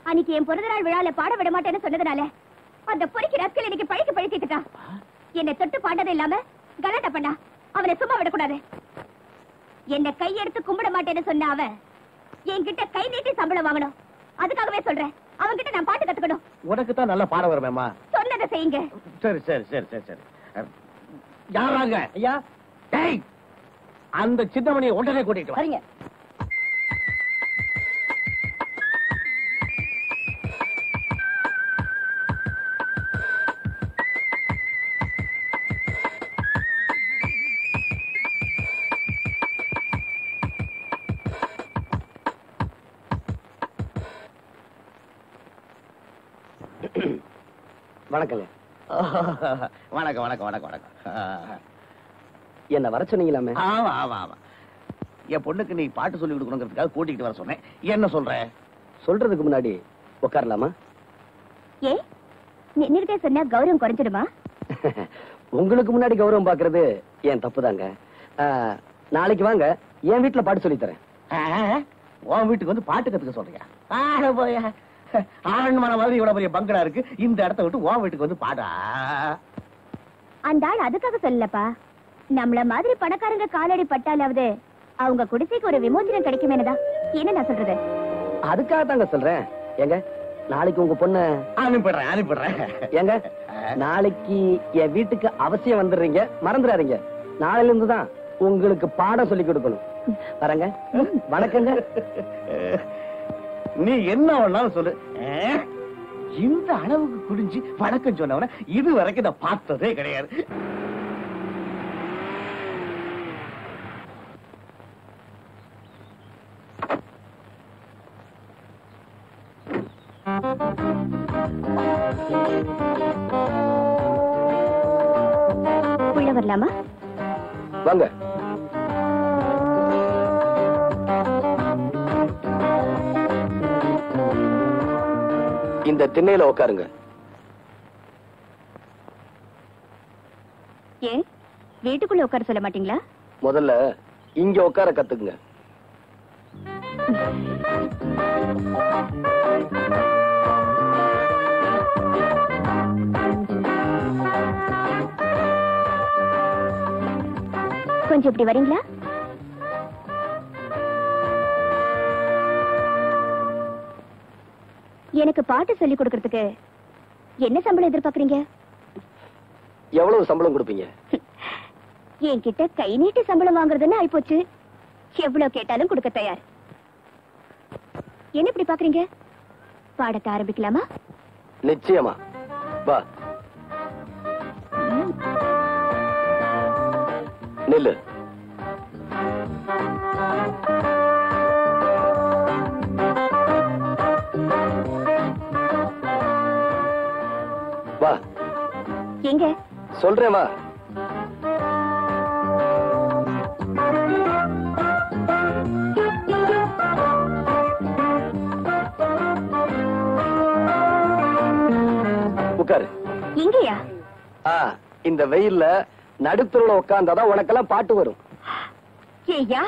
அன்னைக்கு என் பிறந்த நாள் விழால பாட விட மாட்டேன்னு சொன்னதுனால அந்த பொறுக்கி ரஸ்கல் இன்னைக்கு பழிக்கிட்டான். என்னை தொட்டு பாண்டது இல்லாம கலாட்டா பண்ணா அவனை சும்மா விடக்கூடாது. என்ன கையெடுத்து கும்பிட மாட்டேன்னு சொன்ன அவன் என்கிட்ட கை நீட்டி சம்பளம் வாங்கணும். அதுக்காகவே சொல்றேன், அவன்கிட்ட நான் பாட்டு கத்துக்கணும். உனக்கு தான் நல்லா பாட வருமேமா. சொன்னதை செய்யுங்க. சரி சரி சரி சரி சரி. யாராங்க ஐயா? டேய், அந்த சின்னமணியை உடனே கூட்டிட்டு வரீங்க. வணக்கங்க. வணக்கம் வணக்கம் வணக்கம் வணக்கம். என்ன வர சொன்னீங்களாமே? ஆமா ஆமா ஆமா. என் பொண்ணுக்கு நீ பாட்டு சொல்லி கொடுக்கணுங்கிறதுக்காக கூட்டிகிட்டு வர சொன்னேன். என்ன சொல்ற? சொல்றதுக்கு முன்னாடி உட்காரலாமா? ஏ, நின்னுட்டே சொன்னா கௌரவம் குறைஞ்சிடுமா? உங்களுக்கு முன்னாடி கௌரவம் பாக்குறது ஏன் தப்புதாங்க. நாளைக்கு வாங்க, என் வீட்டுல பாட்டு சொல்லி தரேன். உன் வீட்டுக்கு வந்து பாட்டு கத்துக்க சொல்றியா? போய ஆரண்மான மாதிரி இவ்வளவு பெரிய பங்களா இருக்கு, இந்த இடத்த விட்டு உன் வீட்டுக்கு வந்து பாடா. அந்த ஆள் அதுக்காக சொல்லலப்பா, நம்மள மாதிரி பணக்காரங்க காலடி பட்டாலாவது அவங்க குடிசைக்கு ஒரு விமோசனம் கிடைக்குமேனதான். என்ன நான் சொல்றது? அதுக்காக தாங்க சொல்றேன். ஏங்க, நாளைக்கு உங்க பொண்ணு அனுப்பிடுறேன். ஏங்க, நாளைக்கு என் வீட்டுக்கு அவசியம் வந்துடுறீங்க, மறந்துடாதீங்க. நாளையில இருந்து தான் உங்களுக்கு பாடம் சொல்லி கொடுக்கணும். வரங்க. வணக்கங்க. நீ என்ன வேணாலும் சொல்லு. இந்த அளவுக்கு குடிஞ்சு வணக்கம் சொன்னவன இது வரைக்கும் நான் பார்த்ததே கிடையாது. உள்ள வரலாமா? வாங்க. இந்த திண்ணையில உட்காருங்க. ஏன் வீட்டுக்குள்ள உட்கார சொல்ல மாட்டீங்களா? முதல்ல இங்க உட்கார கத்துக்குங்க. கொஞ்சம் இப்படி வரீங்களா? எனக்கு பாட்டு சொல்லி கொடுக்கறதுக்கு என்ன சம்பளம் எதிர்பார்க்கறீங்க? எவ்வளவு சம்பளம் கொடுப்பீங்க? என்கிட்ட கை நீட்டி சம்பளம் வாங்குறதுன்னு ஆயிப்போச்சு. எவ்வளவு கேட்டாலும் கொடுக்க தயார். என்ன இப்படி பாக்குறீங்க? பாடத்தை ஆரம்பிக்கலாமா? நிச்சயமா. வா. நில்லு. வா. எங்க? சொல்றேன், வா. உட்காரு. எங்கயா? இந்த வெயில்ல நடுத்தருல உட்கார்ந்தாதான் உனக்கெல்லாம் பாட்டு வரும். ஏய்யா,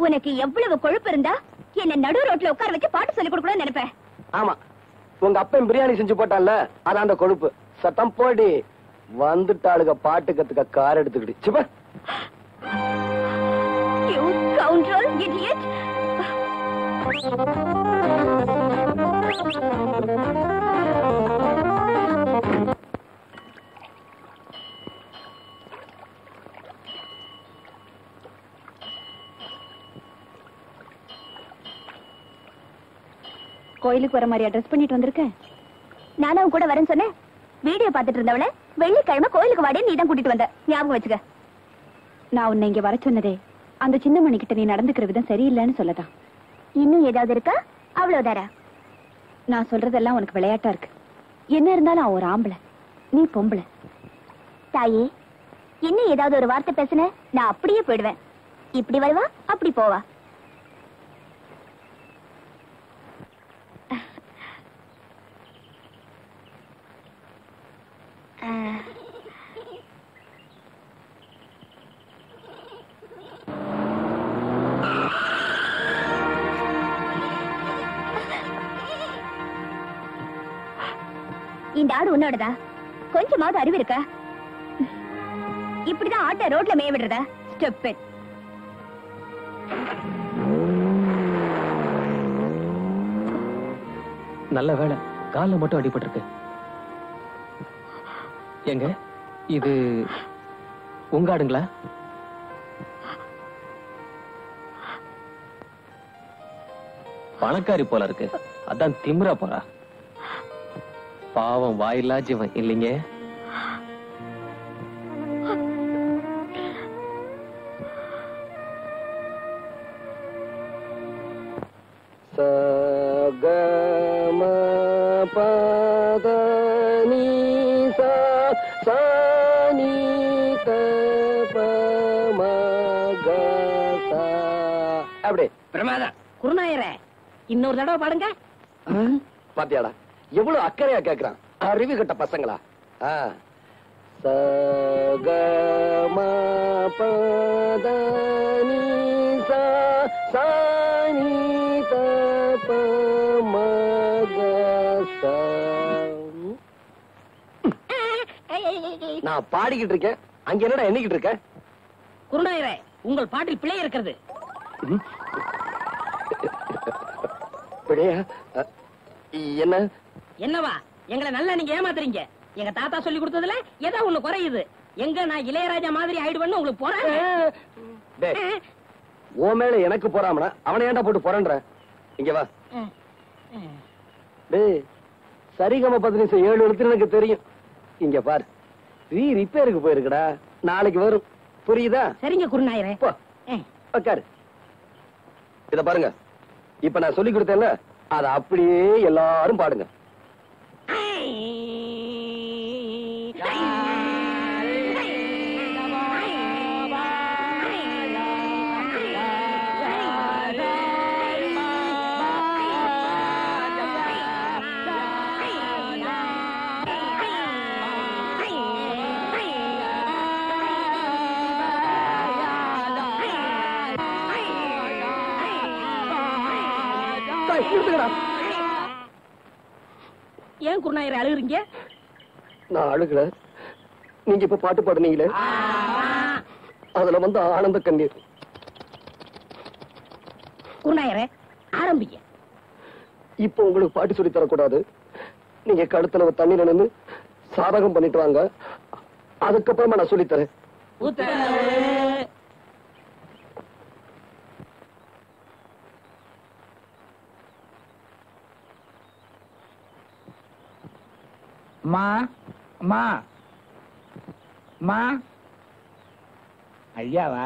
உனக்கு எவ்வளவு கொழுப்பு இருந்தா என்ன நடு ரோட்ல உட்கார வச்சு பாட்டு சொல்லி கொடுக்கணும்னு நினைப்பேன். ஆமா, உங்க அப்பன் பிரியாணி செஞ்சு போட்டான்ல, அதான் அந்த கொழுப்பு. சத்தம் போடி. வந்துட்டாளுக பாட்டு கத்துக்க கார் எடுத்துக்கிட்டு. சிப்பா. You scoundrel, idiot. கோயிலுக்கு வர மாதிரி அட்ரஸ் பண்ணிட்டு வந்திருக்கேன். நானும் கூட வரேன்னு சொன்னேன். வீடியோ பார்த்துட்டு இருந்தவள வெள்ளிக்கிழமை கோயிலுக்கு வாடி நீ தான் கூட்டிட்டு வந்த. ஞாபகம் வச்சுக்க. நான் உன்னை இங்க வர சொன்னதே அந்த சின்ன மணிக்கிட்ட நீ நடந்துக்கிற விதம் சரியில்லைன்னு சொல்லதான். இன்னும் ஏதாவது இருக்கா? அவ்வளவுதாரா? நான் சொல்றதெல்லாம் உனக்கு விளையாட்டா இருக்கு. என்ன இருந்தாலும் அவன் ஒரு ஆம்பளை, நீ பொம்பளை. தாயே, இன்னும் ஏதாவது ஒரு வார்த்தை பேசுன நான் அப்படியே போயிடுவேன். இப்படி வருவா, அப்படி போவா. இந்த ஆடு உன்னோடதா? கொஞ்சமாவது அறிவு இருக்கா? இப்படிதான் ஆட்டை ரோட்ல மேய விடுறதா? ஸ்டூபிட். நல்ல வேலை, கால்ல மட்டும் அடிபட்டிருக்கு. எங்க இது உங்க ஆடுங்களா? பணக்காரி போல இருக்கு, அதான் திமிரா போறா. பாவம் வாயில்லா ஜீவன் இல்லைங்க. அப்படி பிரமாதம். குருநாயரே, இன்னொரு தடவை பாடுங்க. பாத்தியாடா எவ்வளவு அக்கறையா கேக்குறான். அறிவு கட்ட பசங்களா. நான் பாடிக்கிட்டு இருக்கேன், அங்க என்னடா எண்ணிக்கிட்டு இருக்க? குருநாயரே, உங்கள் பாட்டில் பிழை இருக்கிறது. பிழையா? என்ன என்னவா? எங்களை நல்லா நீங்க ஏமாத்துறீங்க. எங்க தாத்தா சொல்லி கொடுத்ததுல ஏதோ ஒண்ணு குறையுது. எங்க நான் இளையராஜா மாதிரி ஆயிடுவேன்னு உங்களுக்கு போறேன். ஓ மேல எனக்கு போறாமனா அவனை ஏன்டா போட்டு போறன்ற? இங்க வா. டேய், சரிகம 15 7 எழுத்து எனக்கு தெரியும். இங்க பாரு, ரிப்பேருக்கு போயிருக்குடா, நாளைக்கு வரும். புரியுதா? சரிங்க குருநாயரே. உட்காரு. இத பாருங்க, இப்ப நான் சொல்லி கொடுத்தேன்ல, அத அப்படியே எல்லாரும் பாடுங்க. ஏன் குருநாயரை அழுகுறீங்க? நான் அழுகல, நீங்க இப்ப பாட்டு பாடுனீங்களே, அதுல வந்து ஆனந்த கண்ணீர். குருநாயரே, ஆரம்பிங்க. இப்ப உங்களுக்கு பாட்டு சொல்லி தரக்கூடாது. நீங்க கழுத்துல தண்ணியில நின்று சாதகம் பண்ணிட்டு வாங்க, அதுக்கப்புறமா நான் சொல்லித்தரேன். மா மா மா ஐயாவா?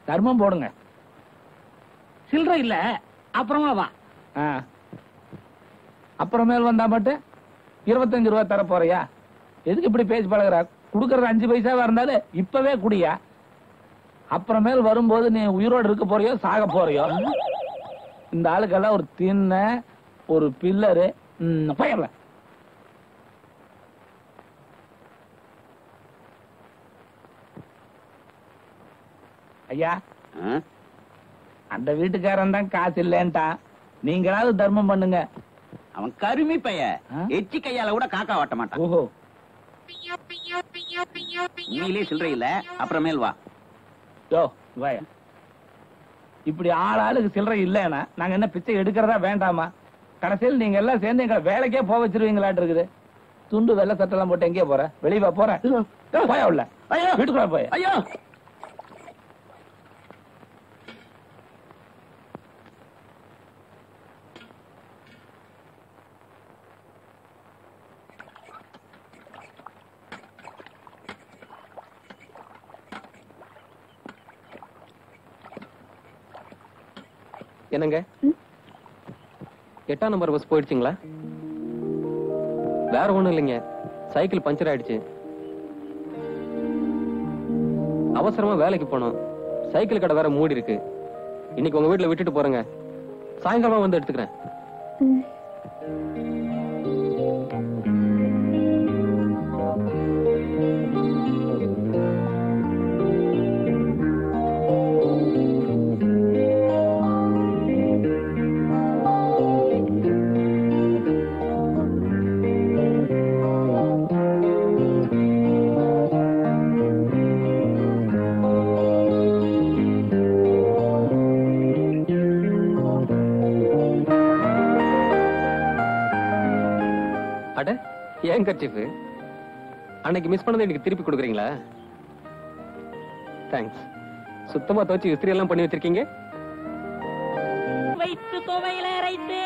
தர்மம் போடுங்க. சில்லற இல்ல, அப்புறமா வா. அப்புறமேல் வந்தா மட்டும் 25 ரூபாய் தர போறியா? எதுக்கு இப்படி பேசி பழகுற? குடுக்கறது 5 பைசாவா இருந்தாலும் இப்பவே குடியா. அப்புறமேல் வரும்போது நீ உயிரோடு இருக்க போறியோ சாக போறியோ? இந்த ஆளுக்கெல்லாம் ஒரு தின்ன ஒரு பில்லரு பயர்ல. ஐயா, அந்த வீட்டுக்காரன் தான் காசு இல்லன்ட்டான், நீங்களாவது தர்மம் பண்ணுங்க. அவன் கருமி பைய, எச்சி கையால கூட காக்கா வாட்ட மாட்டான். ஓஹோ, நீலே சில்லறை இல்ல, அப்புறமேல் வா. யோ வாயா. இப்படி ஆளுக்கு சில்லறை இல்லன்னா நாங்க என்ன பிச்சை எடுக்கிறதா வேண்டாமா? கடைசியில் நீங்க எல்லாம் சேர்ந்து எங்களை வேலைக்கே போக வச்சிருவீங்களாட்டு இருக்குது. துண்டு வெள்ளை சட்டெல்லாம் போட்டு எங்கே போற? வெளியே போற? போயா உள்ள, வீட்டுக்குள்ள போய். ஐயோ, என்னங்க 8ஆம் நம்பர் பஸ் போயிடுச்சுங்களா? வேற ஒண்ணும் இல்லைங்க, சைக்கிள் பஞ்சர் ஆயிடுச்சு. அவசரமா வேலைக்கு போனோம், சைக்கிள் கடை வேற மூடி இருக்கு. இன்னைக்கு உங்க வீட்டுல விட்டுட்டு போறேங்க, சாயங்காலமா வந்து எடுத்துக்கிறேன். ஏன் கர்ச்சீஃப் அன்னைக்கு மிஸ் பண்ணதை எனக்கு திருப்பி கொடுக்குறீங்களா? தேங்க்ஸ். சுத்தமா துவச்சு இஸ்திரி எல்லாம் பண்ணி வச்சிருக்கீங்க. வைத்து துவையில அரைத்து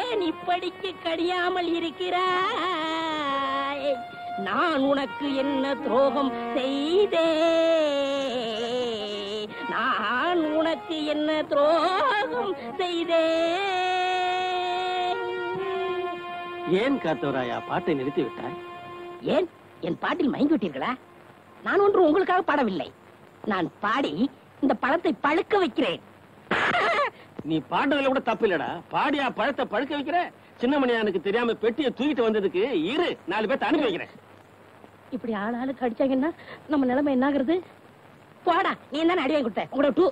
ஏன் இப்படிக்கு கடியாமல் இருக்கிறாய்? நான் உனக்கு என்ன துரோகம் செய்தேன்? நான் உனக்கு என்ன துரோகம் செய்தேன்? ஏன் காத்தவராயா பாட்டை நிறுத்தி விட்டாய்? ஏன் என் பாட்டில் மயங்கி விட்டீர்களா? நான் ஒன்று உங்களுக்காக பாடவில்லை. நான் பாடி இந்த பழத்தை பழுக்க வைக்கிறேன். நீ பாடுறதுல கூட தப்பு இல்லடா. பாடியா பழத்தை பழுக்க வைக்கிற? சின்னமணியானுக்கு தெரியாம பெட்டியை தூக்கிட்டு வந்ததுக்கு இரு 4 பேர்த்த அனுப்பி வைக்கிறேன். இப்படி ஆளாளுக்கு அடிச்சாங்கன்னா நம்ம நிலைமை என்ன ஆகுறது? போடா, நீ தானே அடி வாங்கி கொடுத்த. உங்களோட டூ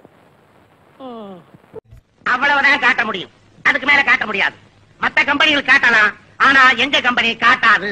அவ்வளவுதான் காட்ட முடியும். அதுக்கு மேல காட்ட முடியாது. மத்த கம்பெனிகள் காட்டலாம், ஆனா எங்க கம்பெனி காட்டாது.